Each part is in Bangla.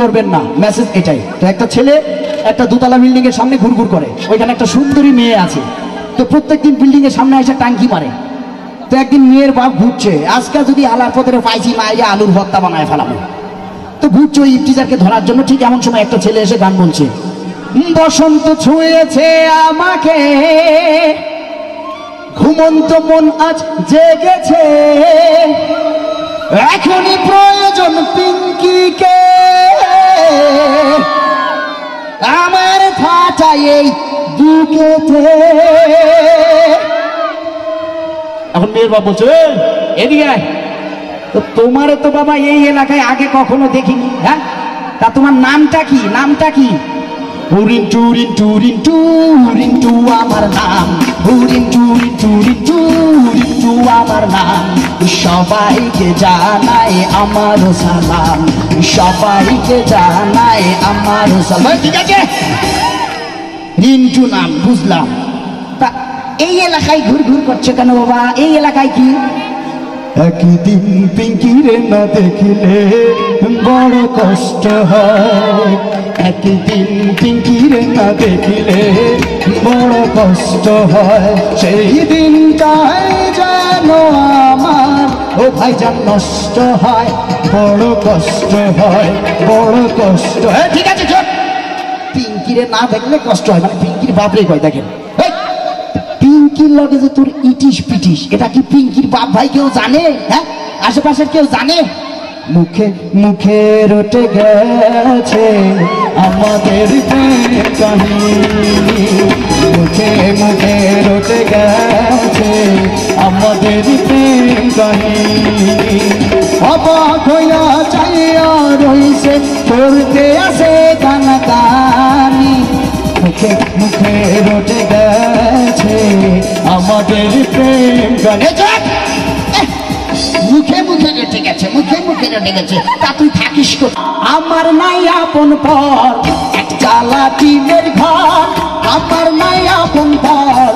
করবেন না, মেসেজ এটাই। তো একটা ছেলে একটা দোতলা বিল্ডিং এর সামনে ঘুরঘুর করে, ওইখানে একটা সুন্দরী মেয়ে আছে। তো প্রত্যেকদিন বিল্ডিং এর সামনে এসে টাঙ্কি মারে। তো একদিন মেয়ের বাপ ঘুরছে, আজকে যদি আলার পথে পাইছি মাইয়া আলুর ভর্তা বানায় ফেলাবো। তো ঘুরছে ওই ইফতিজারকে ধরার জন্য। ঠিক এমন সময় একটা ছেলে এসে গান বলছে, বসন্ত ছুঁয়েছে আমাকে, ঘুমন্ত মন আজ জেগেছে, এখনই প্রয়োজন পিঙ্কিকে, আমার ফাটাই এই বুকেতে। এখন মেয়ের বাবা বলছে, এদিকে আয়। তো তোমার তো বাবা এই এলাকায় আগে কখনো দেখিনি। হ্যাঁ, তা তোমার নামটা কি? নামটা কি? রিন্টু রিন্টু রিন্টু রিন্টু আমার নাম, রিন্টু রিন্টু রিন্টু রিন্টু আমার নাম, সবাইকে জানাই আমার সালাম, সবাইকে জানাই আমার সালাম। ঠিক আছে, রিন্টু নাম বুঝলাম। তা এই এলাকায় ঘুরঘুর করছে কেন বাবা? এই এলাকায় কি? একদিন পিঙ্কিরে না দেখিলে বড় কষ্ট হয়, একদিন পিঙ্কিরে না দেখিলে বড় কষ্ট হয়, সেই দিনটাই যেন আমার ও ভাইজান নষ্ট হয়, বড় কষ্ট হয়, বড় কষ্ট হয়। ঠিক আছে, চল। পিঙ্কিরে না দেখলে কষ্ট হয়, মানে পিঙ্কির বাপরে কয়। দেখেন পিঙ্কির লগে যে তোর ইটিস পিটিস, এটা কি পিঙ্কির বাপ ভাই কেউ জানে? হ্যাঁ, আশেপাশের কেউ জানে? মুখে মুখে রটে গেছে আমাদের প্রেম কাহিনী, মুখে মুখে রটে গেছে আমাদের প্রেম কাহিনী, অবাক হইয়া চাইয়া রইছে করতে আসে কানাকানি, মুখে মুখে রটে গেছে আমাদের প্রেম কাহিনী। মুখে মুখে রটে গেছে, মুখে মুখে রটে গেছে, তা তুই থাকিস কোথায়? আমার নাই আপন পর এক জ্বালা টিনের ঘর, আমার নাই আপন পর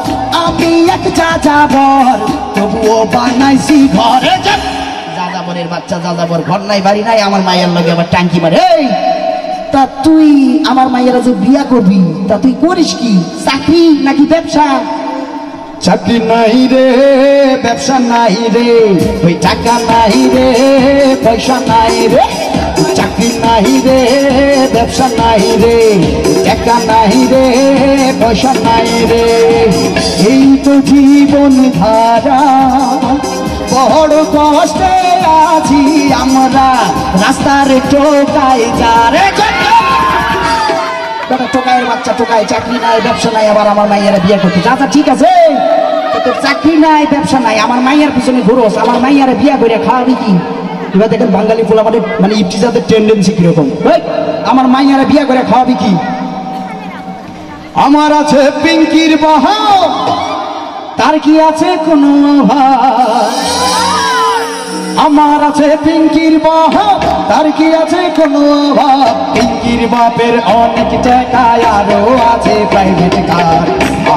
আমি এক যাযাবর, তবুও বানাইছি ঘরে। যাযাবরের বাচ্চা, যাযাবর, ঘর নাই বাড়ি নাই, আমার মায়ের লগে আবার টাঙ্কি মারে। এই তা তুই আমার মায়েরা যে বিয়া করবি, তা তুই করিস কি? চাকরি নাকি ব্যবসা? চাকরি নাই রে, ব্যবসা নাই রে, ওই টাকা নাই রে, পয়সা নাই রে, চাকরি নাই রে, ব্যবসা নাই রে, টাকা নাই রে, পয়সা নাই রে, এই তো জীবন ধারা, বড় কষ্টে আছি আমরা, রাস্তার টোকাই যারে টোকাইয়ের বাচ্চা, টোকাই, চাকরি নাই, ব্যবসা নাই, আবার আমার মাইয়ারা বিয়ে করতে। আচ্ছা ঠিক আছে, তোর চাকরি নাই, ব্যবসা নাই, আমার মাইয়ার পিছনে ঘুরোস, আমার মাইয়ারা বিয়ে করে খাওয়াবি কি? এবার দেখেন বাঙালি ফুল আমাদের মানে ইফতিজাদের টেন্ডেন্সি কিরকম। আমার মাইয়ারা বিয়ে করে খাওয়াবি কি? আমার আছে পিঙ্কির বাহা, তার কি আছে কোনো অভাব? আমার আছে পিঙ্কির বাহা, তার কি আছে কোনো অভাব? পিঙ্কির বাপের অনেক টাকা, আরো আছে প্রাইভেট কার,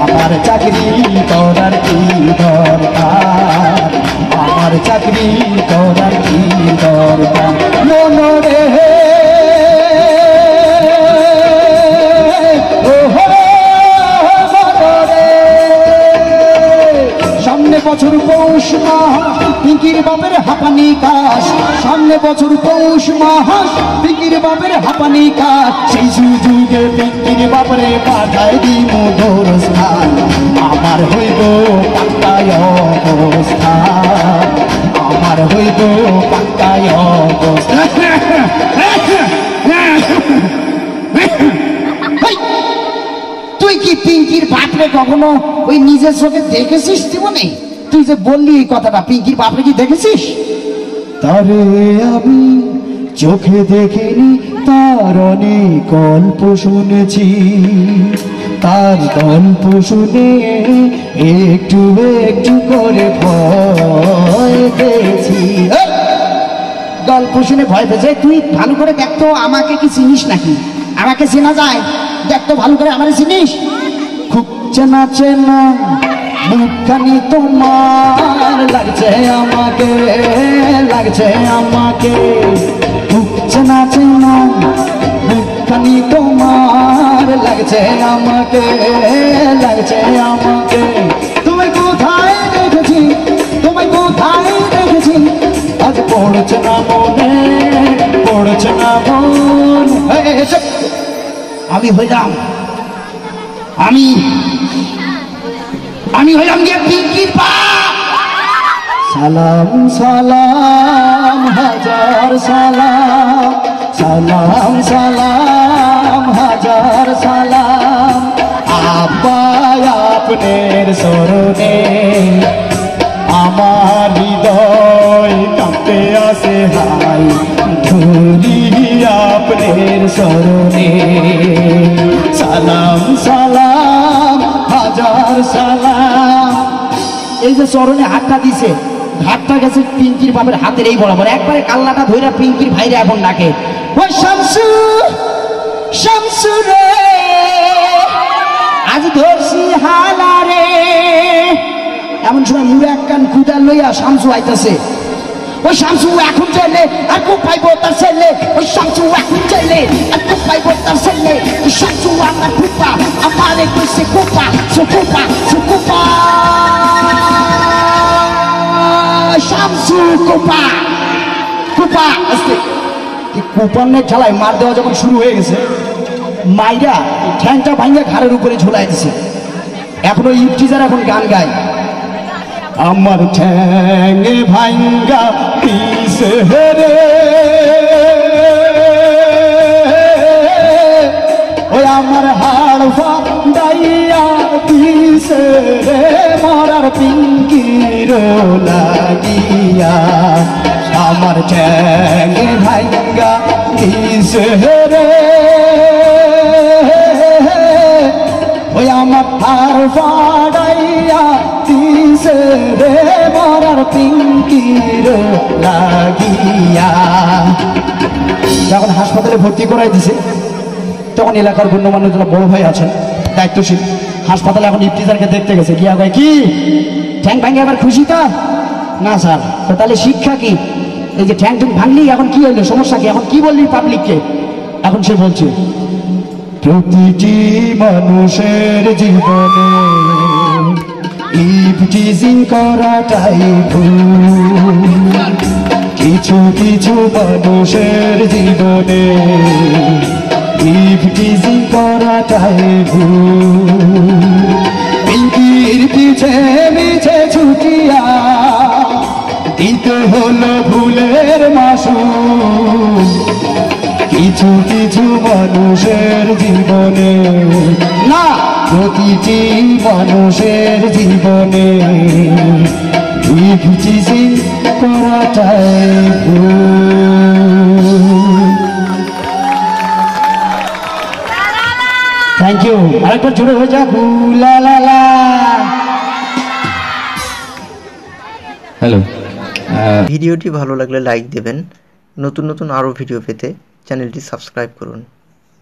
আমার চাকরি করার কি দরকার, আমার চাকরি করার কি দরকার? মনরে সামনে বছর পৌষ মাস, পিঙ্কির বাপের হাঁপানি কাশ, সামনে বছর পৌষ মাস, পিঙ্কির বাপের হাঁপানি কাশ, সেই সুযোগে পিঙ্কির বাপরে পাঠায় দিব গোরস্থান, আমার হইব পাক্কায় অবস্থান, আমার হইব পাক্কায় অবস্থান। তুই কি পিঙ্কির বাপরে কখনো ওই নিজের চোখে দেখেছিস জীবনে? তুই যে বললি এই কথাটা, পিঙ্কির বাপরে কি দেখেছিস? তারে আমি চোখে দেখিনি, তার অনেক গল্প শুনেছি, তার গল্প শুনে একটু একটু করে ভয় পেয়েছি। গল্প শুনে ভয় পেয়েছে? তুই ভালো করে দেখতো, আমাকে কি চিনিস নাকি? আমাকে চেনা যায়? দেখতো ভালো করে, আমাকে চিনিস? খুব চেনা চেনা মুখখানি তোমার লাগছে আমাকে, লাগছে আমাকে, খুব চেনা চেনা তোমার লাগছে আমাকে, লাগছে আমাকে। তোমায় কোথায় দেখেছি, তোমায় কোথায় দেখেছি, আজ পড়ছে না মনে, পড়ছে না মন। আমি হইলাম, আমি হইলাম গিয়ে পিঙ্কির পা। সালাম সালাম হাজার সালাম, সালাম সালাম হাজার সালাম। আব্বা আপনার স্মরণে আমার হৃদয় কাঁপতে আসে হাই, ধুলি আপনার স্মরণে। সালাম সালাম হাজার সালাম। এই যে চরণে হাতটা দিছে, হাতটা গেছে পিঙ্কির বাপের হাতের এই বরাবর, একবারে কাল্লাটা ধইরা পিঙ্কির ভাইরে এখন ডাকে, ও শামসু, শামসু রে আজ ধরছি হালা রে। এমন সময় মুড়ে এক কান কুদাল লইয়া শামসু আইতাছে। ওই শামসু এখন চাইলে আর খুব পাইবো তার ছেলে, ওই শামসু এখন চাইলে আর খুব পাইবো তার ছেলে। ওই শামসু আমার কুপা, আমারে কইছে কুপা, সুকুপা সুকুপা। শামসু কুপা কুপা। কুপানের খেলায় মার দেওয়া যখন শুরু হয়ে গেছে, মাইরা ঠ্যাংটা ভাঙ্গা ঘাড়ের উপরে ঝুলাই দিছে। এখনো ইফটিজার এখন গান গায়, আমার ঠ্যাঙে ভাঙ্গা পিছে রে, ওই আমার হাড় ভাঙ্গাইয়া পিছে রে, মরার পিঙ্কির লাগিয়া। আমার ঠ্যাঙে ভাঙ্গা পিছে রে, ওই আমার হাড় ভাঙ্গাইয়া পিছে রে, মরার পিঙ্কির লাগিয়া। যখন হাসপাতালে ভর্তি করাই দিছে, তখন এলাকার গণ্যমান্য যারা বড় ভাই আছেন দায়িত্বশীল, হাসপাতালে এখন ইফতিজারকে দেখতে গেছে, গিয়া কয় কি ঠ্যাং ভাঙে আবার খুশি তো না স্যার? তো তাহলে শিক্ষা কি? এই যে ঠ্যাং ঠ্যাং ভাঙলি এখন কি হইলো, সমস্যা কি, এখন কি বললি পাবলিককে? এখন সে বলছে প্রতিটি মানুষের জীবনে ইফটিজিং করাটাই ভুল, কিছু কিছু মানুষের জীবনে ইফটিজিং করাটাই ভুল। পিঙ্কির পিছে মিছে ছুটিয়া দিতে হলো ভুলের মাসুল, কিছু কিছু মানুষের জীবনে না, প্রতিটি মানুষের জীবনে ইফটিজিং করাটাই ভুল। Thank you. আরেকবার জোরে হয়ে যাক, লা লা লা। হ্যালো। ভিডিওটি ভালো লাগলে লাইক দেবেন। নতুন নতুন আরও ভিডিও পেতে চ্যানেলটি সাবস্ক্রাইব করুন।